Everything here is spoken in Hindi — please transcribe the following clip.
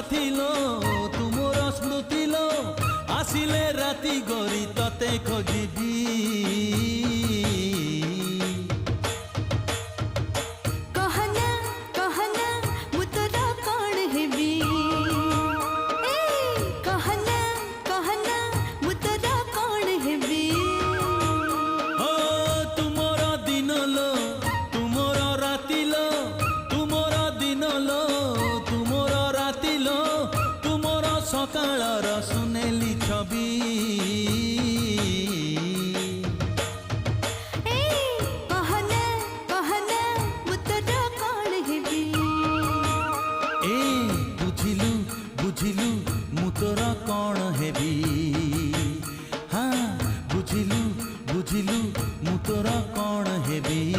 साथी लो तुमर स्मृति लो आसिले राति गरी तते खोजिबी कहना कहना मु तोरा कौन हेबी कहना कहना मु तोरा कौन हेबी ओ तुमर दिन लो तुमर राति लो तुमर दिन लो तुमर राति लो तुमर सकाळर सुनेली छवि कहना कहना मु तोरा कौन हेबी ए बुझिलु बुझिलु मु तोरा कौन हेबी हाँ बुझिलु बुझिलु मु तोरा कौन हेबी।